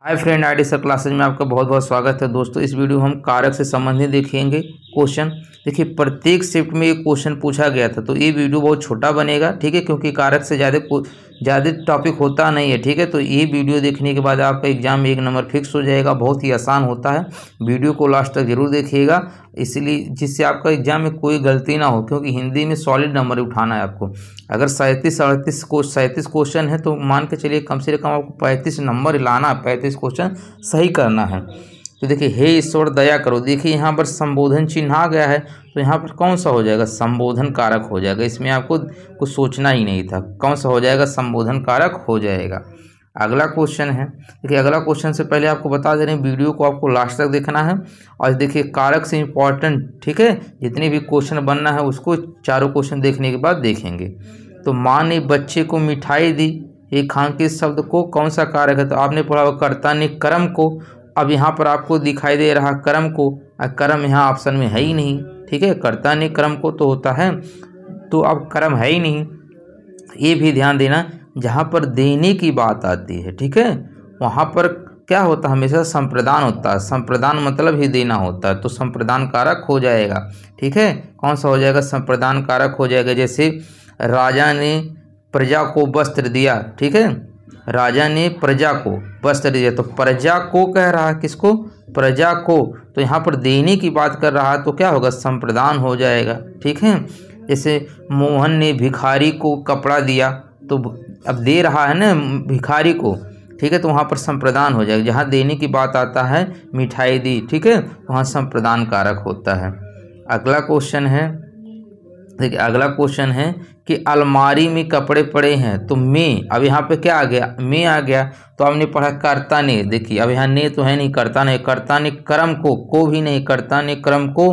Hi friend, ID sir classes में आपका बहुत बहुत स्वागत है। दोस्तों, इस वीडियो में हम कारक से संबंधित देखेंगे क्वेश्चन। देखिए, प्रत्येक शिफ्ट में एक क्वेश्चन पूछा गया था, तो ये वीडियो बहुत छोटा बनेगा, ठीक है, क्योंकि कारक से ज़्यादा टॉपिक होता नहीं है, ठीक है। तो ये वीडियो देखने के बाद आपका एग्जाम में 1 नंबर फिक्स हो जाएगा। बहुत ही आसान होता है, वीडियो को लास्ट तक जरूर देखिएगा, इसलिए जिससे आपका एग्जाम में कोई गलती ना हो, क्योंकि हिंदी में सॉलिड नंबर उठाना है आपको। अगर 37 क्वेश्चन है तो मान के चलिए कम से कम आपको 35 नंबर लाना है, 35 क्वेश्चन सही करना है। तो देखिए, हे ईश्वर दया करो, देखिए यहाँ पर संबोधन चिन्ह आ गया है, तो यहाँ पर कौन सा हो जाएगा? संबोधन कारक हो जाएगा। इसमें आपको कुछ सोचना ही नहीं था, कौन सा हो जाएगा? संबोधन कारक हो जाएगा। अगला क्वेश्चन है, देखिए अगला क्वेश्चन से पहले आपको बता दे रहे हैं, वीडियो को आपको लास्ट तक देखना है। और देखिए, कारक से इम्पॉर्टेंट, ठीक है, जितने भी क्वेश्चन बनना है उसको चारों क्वेश्चन देखने के बाद देखेंगे। तो माँ ने बच्चे को मिठाई दी, एक खांके शब्द को कौन सा कारक है? तो आपने पढ़ा हुआ कर्ता ने कर्म को। अब यहाँ पर आपको दिखाई दे रहा कर्म को, कर्म यहाँ ऑप्शन में है ही नहीं, ठीक है। कर्ता ने कर्म को तो होता है, तो अब कर्म है ही नहीं। ये भी ध्यान देना, जहाँ पर देने की बात आती है, ठीक है, वहाँ पर क्या होता है? हमेशा संप्रदान होता है। संप्रदान मतलब ही देना होता है, तो संप्रदान कारक हो जाएगा, ठीक है। कौन सा हो जाएगा? संप्रदान कारक हो जाएगा। जैसे राजा ने प्रजा को वस्त्र दिया, ठीक है, राजा ने प्रजा को वस्त्र दिया, तो प्रजा को कह रहा है, किसको? प्रजा को। तो यहाँ पर देने की बात कर रहा है, तो क्या होगा? संप्रदान हो जाएगा, ठीक है। जैसे मोहन ने भिखारी को कपड़ा दिया, तो अब दे रहा है ना भिखारी को, ठीक है, तो वहाँ पर संप्रदान हो जाएगा। जहाँ देने की बात आता है, मिठाई दी, ठीक है, वहाँ संप्रदान कारक होता है। अगला क्वेश्चन है, देखिए अगला क्वेश्चन है कि अलमारी में कपड़े पड़े हैं, तो मैं, अब यहाँ पे क्या आ गया? मैं आ गया। तो आपने पढ़ा कर्ता ने, देखिए अब यहाँ ने तो है नहीं, कर्ता ने, कर्ता ने कर्म को भी नहीं, कर्ता ने कर्म को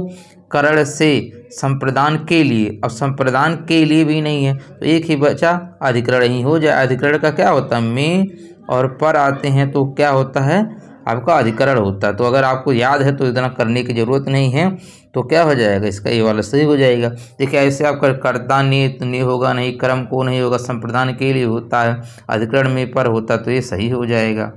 करण से संप्रदान के लिए, अब संप्रदान के लिए भी नहीं है, तो एक ही बचा, अधिकरण ही हो जाए। अधिकरण का क्या होता है? में और पर आते हैं तो क्या होता है? आपका अधिकरण होता है। तो अगर आपको याद है तो इतना करने की ज़रूरत नहीं है, तो क्या हो जाएगा? इसका ये वाला सही हो जाएगा। देखिए ऐसे आपका कर्ता ने तो नहीं होगा, नहीं कर्म को नहीं होगा, संप्रदान के लिए होता है, अधिकरण में पर होता, तो ये सही हो जाएगा,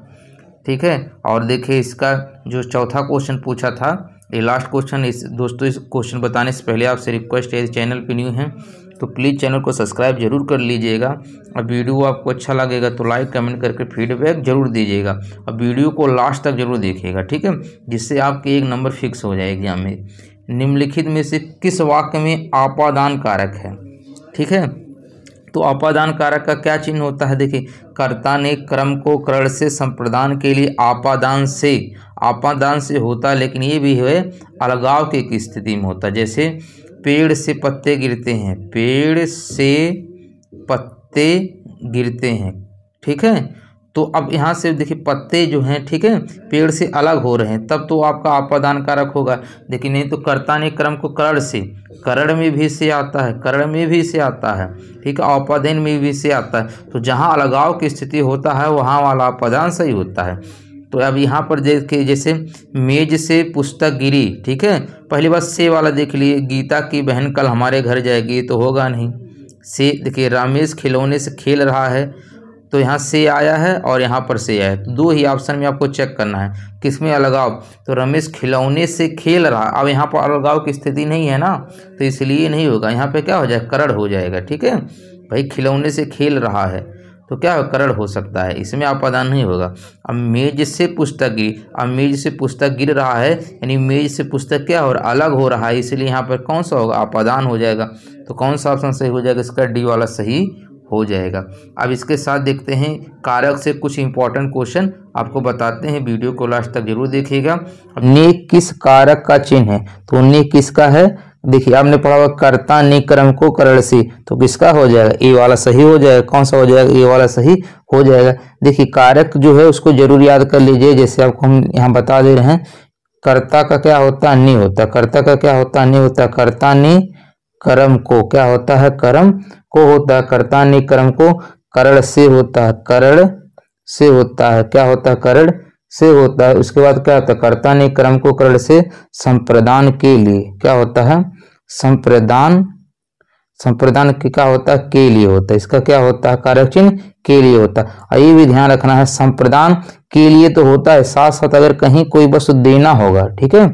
ठीक है। और देखिए इसका जो चौथा क्वेश्चन पूछा था, ये लास्ट क्वेश्चन। इस दोस्तों, इस क्वेश्चन बताने से पहले आपसे रिक्वेस्ट है, चैनल पे न्यू हैं तो प्लीज़ चैनल को सब्सक्राइब जरूर कर लीजिएगा। और वीडियो आपको अच्छा लगेगा तो लाइक कमेंट करके फीडबैक जरूर दीजिएगा, और वीडियो को लास्ट तक जरूर देखिएगा, ठीक है, जिससे आपके 1 नंबर फिक्स हो जाए एग्जाम में। निम्नलिखित में से किस वाक्य में आपादान कारक है? ठीक है, तो आपादान कारक का क्या चिन्ह होता है? देखिए, कर्ता ने कर्म को करण से संप्रदान के लिए आपादान से होता है, लेकिन ये भी है अलगाव की स्थिति में होता है। जैसे पेड़ से पत्ते गिरते हैं, पेड़ से पत्ते गिरते हैं, ठीक है। तो अब यहाँ से देखिए पत्ते जो हैं, ठीक है, पेड़ से अलग हो रहे हैं, तब तो आपका आपादान कारक होगा। लेकिन नहीं तो कर्ता ने कर्म को करण से, करण में भी से आता है, करण में भी से आता है, ठीक है, आपादान में भी से आता है। तो जहाँ अलगाव की स्थिति होता है वहाँ वाला आपादान सही होता है। तो अब यहाँ पर देखिए, जैसे मेज से पुस्तक गिरी, ठीक है, पहली बार से वाला देख लिए, गीता की बहन कल हमारे घर जाएगी, तो होगा नहीं। से देखिए, रमेश खिलौने से खेल रहा है, तो यहाँ से आया है और यहाँ पर से आया है, तो 2 ही ऑप्शन में आपको चेक करना है किसमें अलगाव। तो रमेश खिलौने से खेल रहा, अब यहाँ पर अलगाव की स्थिति नहीं है ना, तो इसलिए नहीं होगा। यहाँ पे क्या हो जाएगा? करण हो जाएगा, ठीक है। भाई खिलौने से खेल रहा है तो क्या हो? करण हो सकता है, इसमें आपादान नहीं होगा। अब मेज से पुस्तक गिरी, अब मेज से पुस्तक गिर रहा है, यानी मेज से पुस्तक क्या हो रहा? अलग हो रहा है, इसलिए यहाँ पर कौन सा होगा? आपादान हो जाएगा। तो कौन सा ऑप्शन सही हो जाएगा? इसका डी वाला सही हो जाएगा। अब इसके साथ देखते हैं कारक से कुछ इंपॉर्टेंट क्वेश्चन आपको बताते हैं, वीडियो को लास्ट तक जरूर देखिएगा। ने किस कारक का चिन्ह है? तो ने किसका है? देखिए आपने पढ़ा हुआ कर्ता ने कर्म को करण से, तो किसका हो जाएगा? ए वाला सही हो जाएगा। कौन सा हो जाएगा? ए वाला सही हो जाएगा। देखिए कारक जो है उसको जरूर याद कर लीजिए, जैसे आपको हम यहाँ बता दे रहे हैं। कर्ता का क्या होता है? ने होता। कर्ता का क्या होता है? ने होता। कर्ता ने कर्म को क्या होता है? कर्म को होता है। कर्ता ने कर्म को करण से होता है, करण से होता है, क्या होता है? करण से होता है। उसके बाद क्या होता है? कर्ता ने कर्म को करण से संप्रदान के लिए, क्या होता है? संप्रदान संप्रदान के क्या होता है, के लिए होता है। इसका क्या होता है, कारक चिन्ह के लिए होता है। और ये भी ध्यान रखना है, संप्रदान के लिए तो होता है, साथ साथ अगर कहीं कोई वस्तु देना होगा, ठीक है,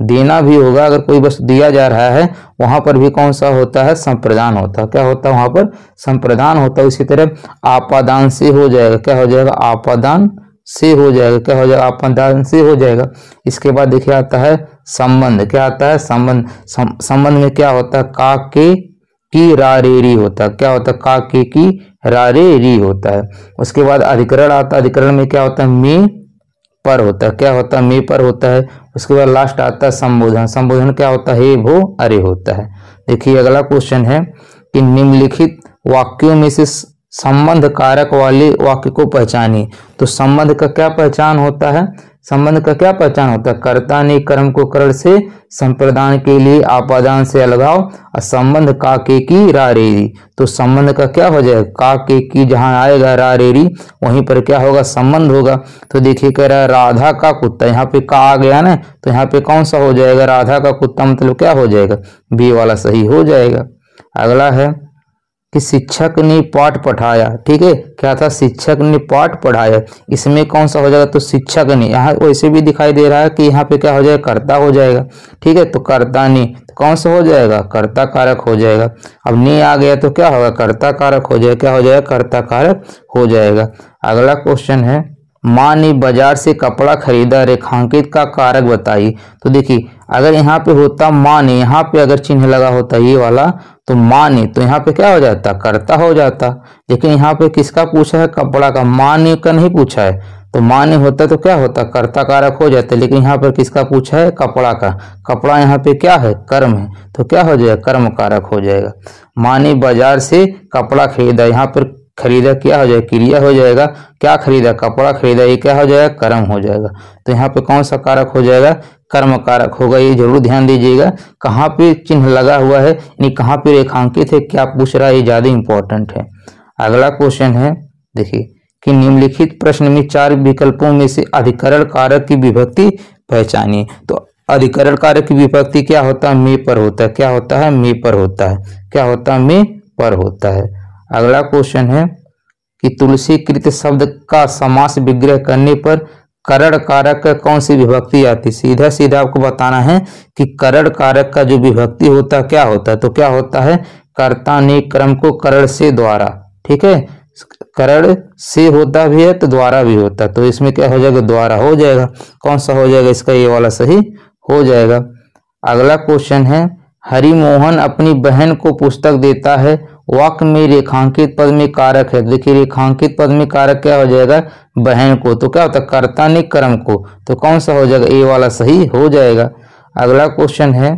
देना भी होगा, अगर कोई वस्तु दिया जा रहा है वहां पर भी कौन सा होता है, संप्रदान होता है। क्या होता है वहां पर, संप्रदान होता है। इसी तरह आपादान से हो जाएगा, क्या हो जाएगा, आपादान से हो जाएगा, क्या हो जाएगा, आपादान से हो जाएगा। इसके बाद देखिए आता है संबंध, क्या आता है, संबंध। संबंध में क्या होता है, का के की रा रे री होता है। क्या होता है, का के की रा रे री होता है। उसके बाद अधिकरण आता है, अधिकरण में क्या होता है, में पर होता है। क्या होता है, में पर होता है। उसके बाद लास्ट आता है संबोधन। संबोधन क्या होता है, हे भो अरे होता है। देखिए अगला क्वेश्चन है कि निम्नलिखित वाक्यों में से संबंध कारक वाले वाक्य को पहचानिए। तो संबंध का क्या पहचान होता है, संबंध का क्या पहचान होता है, कर्ता ने कर्म को करण से, संप्रदान के लिए आपादान से अलगाव, और संबंध का के की रा रे री। तो संबंध का क्या हो जाएगा, का के की जहां आएगा रा रे री वहीं पर क्या होगा, संबंध होगा। तो देखिए कह रहा है राधा का कुत्ता, यहाँ पे का आ गया ना, तो यहाँ पे कौन सा हो जाएगा, राधा का कुत्ता, मतलब क्या हो जाएगा, बी वाला सही हो जाएगा। अगला है कि शिक्षक ने पाठ पढ़ाया, ठीक है, क्या था, शिक्षक ने पाठ पढ़ाया। इसमें कौन सा हो जाएगा, तो शिक्षक ने, यहाँ वैसे भी दिखाई दे रहा है कि यहाँ पे क्या हो जाएगा, कर्ता हो जाएगा, ठीक है। तो कर्ता ने तो कौन सा हो जाएगा, कर्ता कारक हो जाएगा। अब ने आ गया तो क्या होगा, कर्ता कारक हो जाएगा, क्या हो जाएगा, कर्ता कारक हो जाएगा। अगला क्वेश्चन है, माँ ने बाजार से कपड़ा खरीदा, रेखांकित का कारक बताइए। तो देखिए अगर यहाँ पे होता माँ ने, यहाँ पे अगर चिन्ह लगा होता ये वाला, तो माँ ने, तो यहाँ पे क्या हो जाता, कर्ता हो जाता। लेकिन यहाँ पे किसका पूछा है, कपड़ा का, माँ ने का नहीं पूछा है। तो माँ ने होता तो क्या होता, कर्ता कारक हो जाता। लेकिन यहाँ पर किसका पूछा है, कपड़ा का। कपड़ा यहाँ पे क्या है, कर्म है, तो क्या हो जाएगा, कर्म कारक हो जाएगा। माँ ने बाजार से कपड़ा खरीदा, यहाँ पर खरीदा क्या हो जाएगा, क्रिया हो जाएगा। क्या खरीदा, कपड़ा खरीदा, ये क्या हो जाएगा, कर्म हो जाएगा। तो यहाँ पे कौन सा कारक हो जाएगा, कर्म कारक होगा। ये जरूर ध्यान दीजिएगा कहाँ पे चिन्ह लगा हुआ है, यानी कहाँ पे रेखांकित है, क्या पूछ रहा है, ये ज्यादा इंपॉर्टेंट है। अगला क्वेश्चन है, देखिए कि निम्नलिखित प्रश्न में 4 विकल्पों में से अधिकरण कारक की विभक्ति पहचानिए। तो अधिकरण कारक की विभक्ति क्या होता है, में पर होता है। क्या होता है, में पर होता है। क्या होता है, में पर होता है। अगला क्वेश्चन है कि तुलसी कृत शब्द का समास विग्रह करने पर करण कारक का कौन सी विभक्ति आती। सीधा सीधा आपको बताना है कि करण कारक का जो विभक्ति होता है क्या होता है, तो क्या होता है, कर्ता ने कर्म को करण से द्वारा, ठीक है, करण से होता भी है तो द्वारा भी होता है। तो इसमें क्या हो जाएगा, द्वारा हो जाएगा। कौन सा हो जाएगा, इसका ये वाला सही हो जाएगा। अगला क्वेश्चन है, हरिमोहन अपनी बहन को पुस्तक देता है, वाक्य में रेखांकित पद में कारक है। देखिए रेखांकित पद में कारक क्या हो जाएगा, बहन को, तो क्या होता है, कर्ता ने कर्म को, तो कौन सा हो जाएगा, ए वाला सही हो जाएगा। अगला क्वेश्चन है,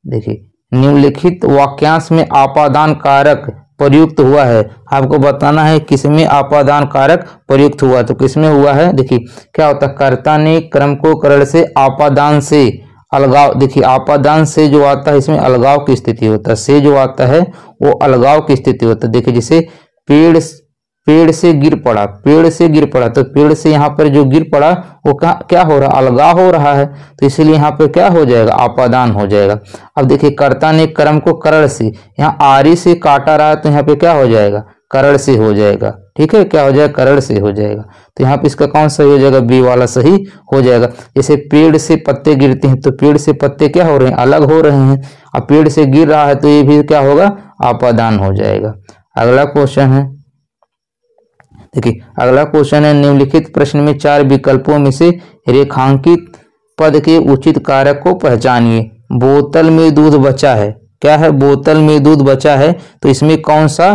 देखिए निम्नलिखित वाक्यांश में आपादान कारक प्रयुक्त हुआ है। आपको बताना है किसमें आपादान कारक प्रयुक्त हुआ, तो किसमें हुआ है। देखिए क्या होता है, कर्ता ने कर्म को करण से आपादान से अलगाव। देखिए आपादान से जो आता है इसमें अलगाव की स्थिति होता है, से जो आता है वो अलगाव की स्थिति होता है। देखिए जैसे पेड़ से गिर पड़ा, पेड़ से गिर पड़ा, तो पेड़ से यहाँ पर जो गिर पड़ा वो क्या हो रहा, अलगाव हो रहा है, तो इसीलिए यहाँ पे क्या हो जाएगा, आपादान हो जाएगा। अब देखिए कर्ता ने कर्म को करण से, यहाँ आरी से काटा रहा है तो यहाँ पे क्या हो जाएगा, करण से हो जाएगा, ठीक है, क्या हो जाएगा, करण से हो जाएगा। तो यहाँ पे इसका कौन सही हो जाएगा, बी वाला सही हो जाएगा। जैसे पेड़ से पत्ते गिरते हैं तो पेड़ से पत्ते क्या हो रहे हैं, अलग हो रहे हैं। अब पेड़ से गिर रहा है तो ये भी क्या होगा, आपादान हो जाएगा। अगला क्वेश्चन है, देखिए अगला क्वेश्चन है, निम्नलिखित प्रश्न में 4 विकल्पों में से रेखांकित पद के उचित कारक को पहचानिए। बोतल में दूध बचा है, क्या है, बोतल में दूध बचा है, तो इसमें कौन सा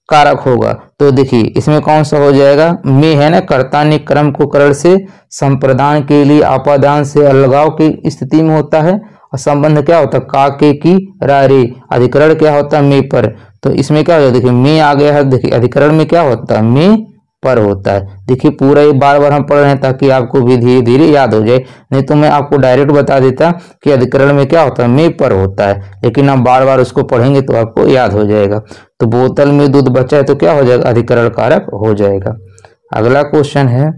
कारक होगा। तो देखिए इसमें कौन सा हो जाएगा, में है ना, कर्ता ने कर्म को करण से संप्रदान के लिए आपादान से अलगाव की स्थिति में होता है, और संबंध क्या होता है, का के की रा रे, अधिकरण क्या होता है, में पर। तो इसमें क्या हो जाएगा, देखिए में आ गया है, देखिए अधिकरण में क्या होता है, में पर होता है। देखिए पूरा ये बार बार हम पढ़ रहे हैं ताकि आपको भी धीरे धीरे याद हो जाए, नहीं तो मैं आपको डायरेक्ट बता देता कि अधिकरण में क्या होता है, में पर होता है, लेकिन आप बार बार उसको पढ़ेंगे तो आपको याद हो जाएगा। तो बोतल में दूध बचा है तो क्या हो जाएगा, अधिकरण कारक हो जाएगा। अगला क्वेश्चन है,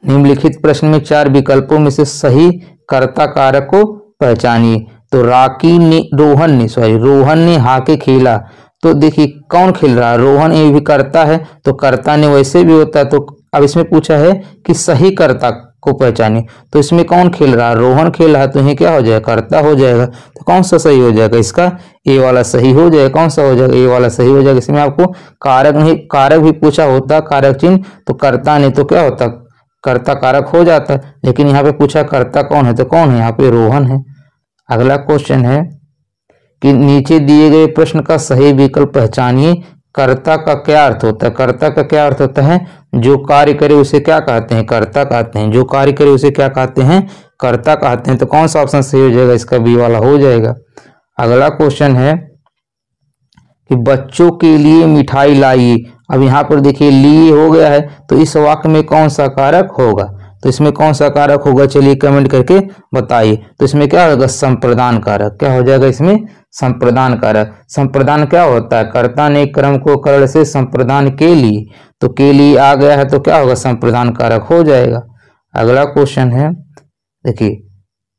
निम्नलिखित प्रश्न में 4 विकल्पों में से सही कर्ता कारक को पहचानिए। तो रोहन ने हाके खेला। तो देखिए कौन खेल रहा है, रोहन ये भी करता है, तो कर्ता ने वैसे भी होता है। तो अब इसमें पूछा है कि सही कर्ता को पहचानिए, तो इसमें कौन खेल रहा है, रोहन खेल रहा है, तो ये क्या हो जाएगा, कर्ता हो जाएगा। तो कौन सा सही हो जाएगा, इसका ए वाला सही हो जाएगा। कौन सा हो जाएगा, ए वाला सही हो जाएगा। इसमें आपको कारक नहीं, कारक भी पूछा होता, कारक चिन्ह, तो कर्ता नहीं तो क्या होता, कर्ता कारक हो जाता। लेकिन यहाँ पे पूछा कर्ता कौन है, तो कौन है, यहाँ पे रोहन है। अगला क्वेश्चन है कि नीचे दिए गए प्रश्न का सही विकल्प पहचानिए। कर्ता का क्या अर्थ होता है, कर्ता का क्या अर्थ होता है, जो कार्य करे उसे क्या कहते हैं, कर्ता कहते हैं। जो कार्य करे उसे क्या कहते हैं, कर्ता कहते हैं। तो कौन सा ऑप्शन सही हो जाएगा, इसका बी वाला हो जाएगा। अगला क्वेश्चन है कि बच्चों के लिए मिठाई लाइए। अब यहाँ पर देखिए लिए हो गया है, तो इस वाक्य में कौन सा कारक होगा, तो इसमें कौन सा कारक होगा, चलिए कमेंट करके बताइए। तो इसमें क्या होगा, संप्रदान कारक। क्या हो जाएगा इसमें, संप्रदान कारक। संप्रदान क्या होता है, कर्ता ने क्रम को करण से संप्रदान के लिए, तो के लिए आ गया है, तो क्या होगा, संप्रदान कारक हो जाएगा। अगला क्वेश्चन है देखिए,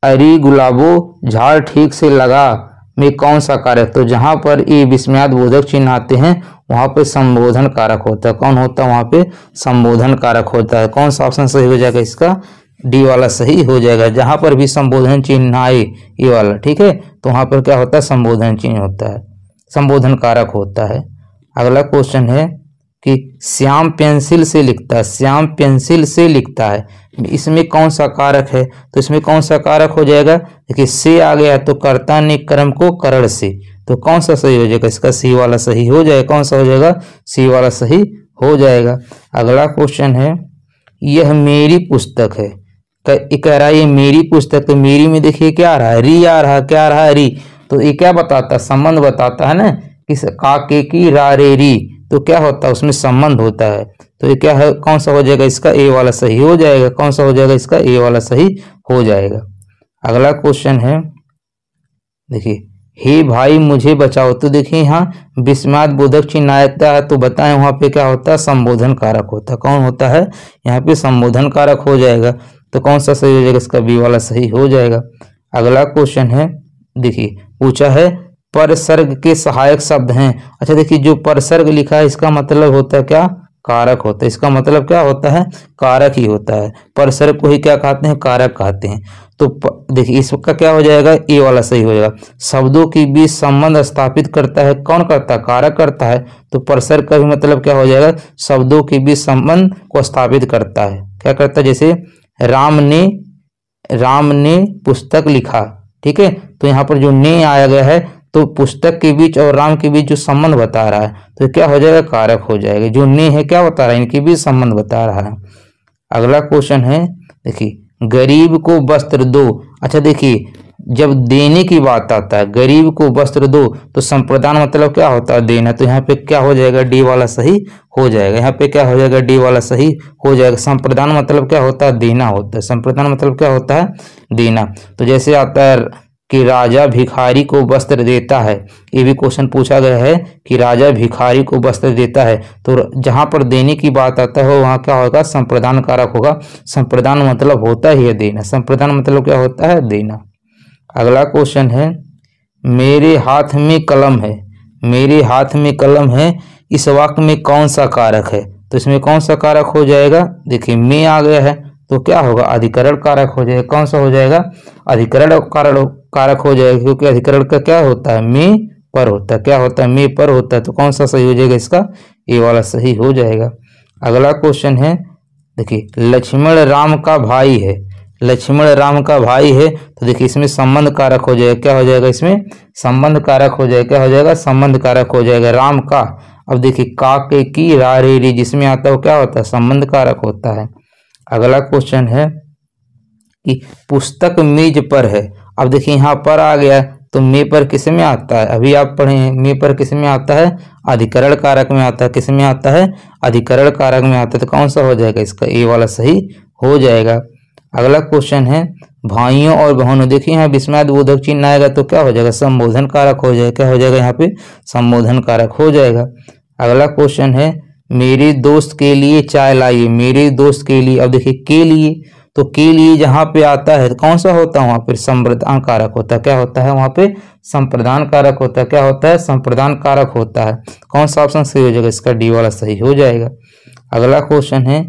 अरे गुलाबो झाड़ ठीक से लगा में कौन सा कारक, तो जहां पर ये विस्मयाद बोधक चिन्ह आते हैं वहां पे संबोधन कारक होता है। कौन होता है, वहां पे संबोधन कारक होता है। कौन सा ऑप्शन सही हो जाएगा, इसका डी वाला सही हो जाएगा। जहां पर भी संबोधन चिन्ह आए, ये वाला ठीक है, तो वहां पर क्या होता है, संबोधन चिन्ह होता है, संबोधन कारक होता है। अगला क्वेश्चन है कि श्याम पेंसिल से लिखता है, श्याम पेंसिल से लिखता है, इसमें कौन सा कारक है, तो इसमें कौन सा कारक हो जाएगा, देखिए से आ गया, तो कर्ता ने क्रम को करण से, तो कौन सा सही हो जाएगा, इसका सी वाला सही हो जाएगा। कौन सा हो जाएगा, सी वाला सही हो जाएगा। अगला क्वेश्चन है, यह मेरी पुस्तक है, कह रहा है ये मेरी पुस्तक, तो मेरी में देखिए क्या आ रहा है, री आ रहा है, क्या आ रहा है, री। तो ये क्या बताता है, संबंध बताता है ना, किस का के की रा रे री, तो क्या होता है, उसमें संबंध होता है। तो ये क्या है, कौन सा हो जाएगा, इसका ए वाला सही हो जाएगा। कौन सा हो जाएगा, इसका ए वाला सही हो जाएगा। अगला क्वेश्चन है देखिए, हे भाई मुझे बचाओ, तो देखिए यहाँ विस्मयाद बोधक चिन्ह आता है, तो बताएं वहां पे क्या होता है, संबोधन कारक होता है। कौन होता है, यहाँ पे संबोधन कारक हो जाएगा। तो कौन सा सही हो जाएगा, इसका बी वाला सही हो जाएगा। अगला क्वेश्चन है देखिए, पूछा है परसर्ग के सहायक शब्द हैं। अच्छा देखिए, जो परसर्ग लिखा है इसका मतलब होता है क्या, कारक होता है। इसका मतलब क्या होता है, कारक ही होता है। परसर्ग को ही क्या कहते हैं, कारक कहते हैं। तो देखिए इसका क्या हो जाएगा, ए वाला सही हो जाएगा। शब्दों के बीच संबंध स्थापित करता है, कौन करता है, कारक करता है। तो परसर्ग का भी मतलब क्या हो जाएगा, शब्दों के बीच संबंध को स्थापित करता है। क्या करता है, जैसे राम ने पुस्तक लिखा, ठीक है, तो यहाँ पर जो ने आया गया है, तो पुस्तक के बीच और राम के बीच जो संबंध बता रहा है, तो क्या हो जाएगा, कारक हो जाएगा। जो ने है क्या बता रहा है, इनके बीच संबंध बता रहा है। अगला क्वेश्चन है देखिए, गरीब को वस्त्र दो। अच्छा देखिए, जब देने की बात आता है, गरीब को वस्त्र दो, तो संप्रदान मतलब क्या होता है, देना। तो यहाँ पे क्या हो जाएगा, डी वाला सही हो जाएगा। यहाँ पे क्या हो जाएगा, डी वाला सही हो जाएगा। संप्रदान मतलब क्या होता है, देना होता है। संप्रदान मतलब क्या होता है, देना। तो जैसे आता है कि राजा भिखारी को वस्त्र देता है, ये भी क्वेश्चन पूछा गया है कि राजा भिखारी को वस्त्र देता है, तो जहां पर देने की बात आता है वहां क्या होगा, संप्रदान कारक होगा। संप्रदान मतलब होता ही है देना, संप्रदान मतलब क्या होता है, देना। अगला क्वेश्चन है, मेरे हाथ में कलम है, मेरे हाथ में कलम है, इस वाक्य में कौन सा कारक है, तो इसमें कौन सा कारक हो जाएगा, देखिए में आ गया है, तो क्या होगा, अधिकरण कारक हो जाएगा। कौन सा हो जाएगा, अधिकरण कारक हो जाएगा, क्योंकि अधिकरण का क्या होता है, में पर होता है। क्या होता है, में पर होता है। तो कौन सा सही हो जाएगा, इसका ए वाला सही हो जाएगा। अगला क्वेश्चन है देखिए, लक्ष्मण राम का भाई है, लक्ष्मण राम का भाई है, तो देखिए इसमें संबंध कारक हो जाएगा। क्या हो जाएगा, इसमें संबंध कारक हो जाएगा। क्या हो जाएगा, संबंध कारक हो जाएगा, राम का। अब देखिए का के की रा रे री, जिसमें आता है वो क्या होता है, संबंध कारक होता है। अगला क्वेश्चन है कि पुस्तक मेज पर है। अब देखिए यहाँ पर आ गया, तो मे पर किस में आता है, अभी आप पढ़े हैं, मे पर किस में आता है, अधिकरण कारक में आता है। किस में आता है, अधिकरण कारक में आता है। तो कौन सा हो जाएगा, इसका ए वाला सही हो जाएगा। अगला क्वेश्चन है, भाइयों और बहनों, देखिए यहाँ विस्मयाद बोधक चिन्ह आएगा, तो क्या हो जाएगा, संबोधन कारक हो जाएगा। क्या हो जाएगा, यहाँ पे संबोधन कारक हो जाएगा। अगला क्वेश्चन है, मेरे दोस्त के लिए चाय लाइए, मेरे दोस्त के लिए। अब देखिए के लिए, तो के लिए जहाँ पे आता है तो कौन सा होता है वहाँ पे संप्रदान कारक होता है। क्या होता है वहाँ पे संप्रदान कारक होता है। क्या होता है संप्रदान कारक होता है। कौन सा ऑप्शन सही हो जाएगा इसका डी वाला सही हो जाएगा। अगला क्वेश्चन है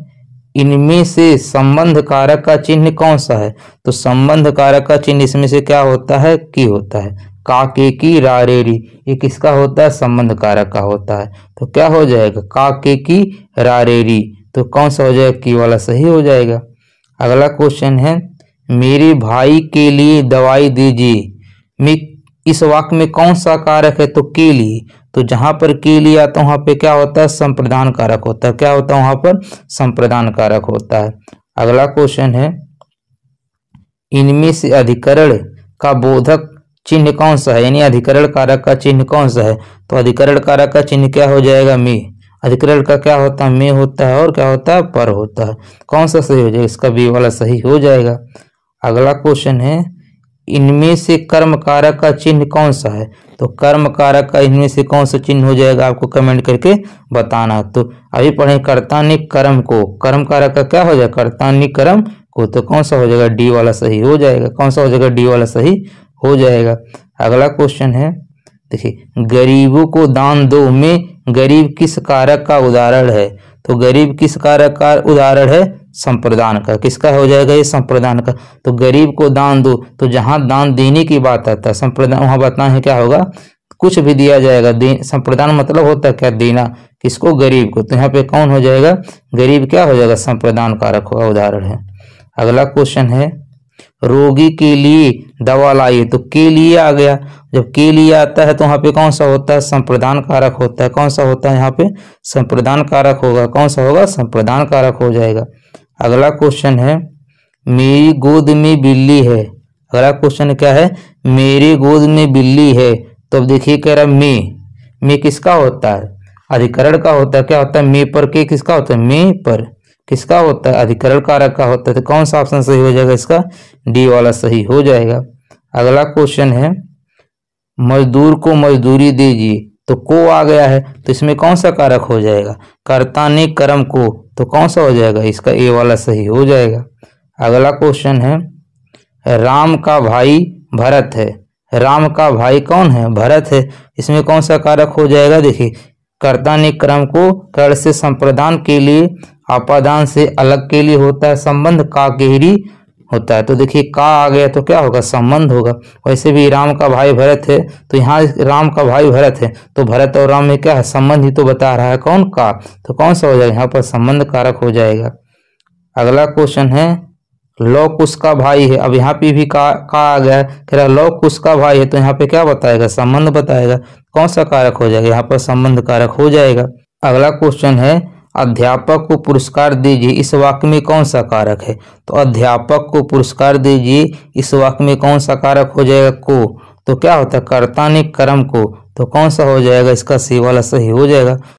इनमें से संबंध कारक का चिन्ह कौन सा है। तो संबंध कारक का चिन्ह इसमें से क्या होता है की होता है। का के की रा रे री ये किसका होता है संबंध कारक का होता है। तो क्या हो जाएगा का के की रा रे री तो कौन सा हो जाएगा की वाला सही हो जाएगा। अगला क्वेश्चन है मेरे भाई के लिए दवाई दीजिए में इस वाक्य में कौन सा कारक है। तो के लिए तो जहां पर के लिए आता है वहां पे क्या होता है संप्रदान कारक होता है। क्या होता है वहां पर संप्रदान कारक होता है। अगला क्वेश्चन है इनमें से अधिकरण का बोधक चिन्ह कौन सा है यानी अधिकरण कारक का चिन्ह कौन सा है। तो अधिकरण कारक का चिन्ह क्या हो जाएगा में। अधिकरण का क्या होता है में होता है और क्या होता है पर होता है। कौन सा सही हो जाएगा इसका बी वाला सही हो जाएगा। अगला क्वेश्चन है इनमें से कर्म कारक का चिन्ह कौन सा है। तो कर्म कारक का इनमें से कौन सा चिन्ह हो जाएगा आपको कमेंट करके बताना। तो अभी पढ़े कर्तानिक कर्म को कर्म कारक का क्या हो जाएगा कर्तानिक कर्म को तो कौन सा हो जाएगा डी वाला सही हो जाएगा। कौन सा हो जाएगा डी वाला सही हो जाएगा। अगला क्वेश्चन है देखिए गरीबों को दान दो में गरीब किस कारक का उदाहरण है। तो गरीब किस कारक का उदाहरण है संप्रदान का। किसका हो जाएगा ये संप्रदान का। तो गरीब को दान दो तो जहां दान देने की बात आता है संप्रदान वहां बताना है क्या होगा कुछ भी दिया जाएगा। संप्रदान मतलब होता है क्या देना किसको गरीब को। तो यहाँ पे कौन हो जाएगा गरीब क्या हो जाएगा संप्रदान कारक होगा उदाहरण है। अगला क्वेश्चन है रोगी के लिए दवा लाइए तो के लिए आ गया। जब के लिए आता है तो वहां पे कौन सा होता है संप्रदान कारक होता है। कौन सा होता है यहाँ पे संप्रदान कारक होगा। कौन सा होगा संप्रदान कारक हो जाएगा। अगला क्वेश्चन है मेरी गोद में बिल्ली है। अगला क्वेश्चन क्या है मेरी गोद में बिल्ली है। तो अब देखिए कह रहा में किसका होता है अधिकरण का होता है। क्या होता है में पर के किसका होता है में पर किसका होता है अधिकरण कारक का होता है। तो कौन सा ऑप्शन सही हो जाएगा इसका डी वाला सही हो जाएगा। अगला क्वेश्चन है मजदूर को मजदूरी दीजिए तो को आ गया है तो इसमें कौन सा कारक हो जाएगा कर्ता ने कर्म को तो कौन सा हो जाएगा इसका ए वाला सही हो जाएगा। अगला क्वेश्चन है राम का भाई भरत है। राम का भाई कौन है भरत है। इसमें कौन सा कारक हो जाएगा देखिए कर्ता ने कर्म को कर से संप्रदान के लिए अपादान से अलग के लिए होता है संबंध का गेहरी होता है। तो देखिए का आ गया तो क्या होगा संबंध होगा। वैसे भी राम का भाई भरत है तो यहाँ राम का भाई भरत है तो भरत और राम में क्या है संबंध ही तो बता रहा है कौन का। तो कौन सा हो जाएगा यहाँ पर संबंध कारक हो जाएगा। अगला क्वेश्चन है लौ कुश का भाई है। अब यहाँ पे भी का आ गया कह रहा लौ कुश का भाई है तो यहाँ पे क्या बताएगा संबंध बताएगा। कौन सा कारक हो जाएगा यहाँ पर संबंध कारक हो जाएगा। अगला क्वेश्चन है अध्यापक को पुरस्कार दीजिए इस वाक्य में कौन सा कारक है। तो अध्यापक को पुरस्कार दीजिए इस वाक्य में कौन सा कारक हो जाएगा को। तो क्या होता है कर्ता ने कर्म को तो कौन सा हो जाएगा इसका सी वाला सही हो जाएगा।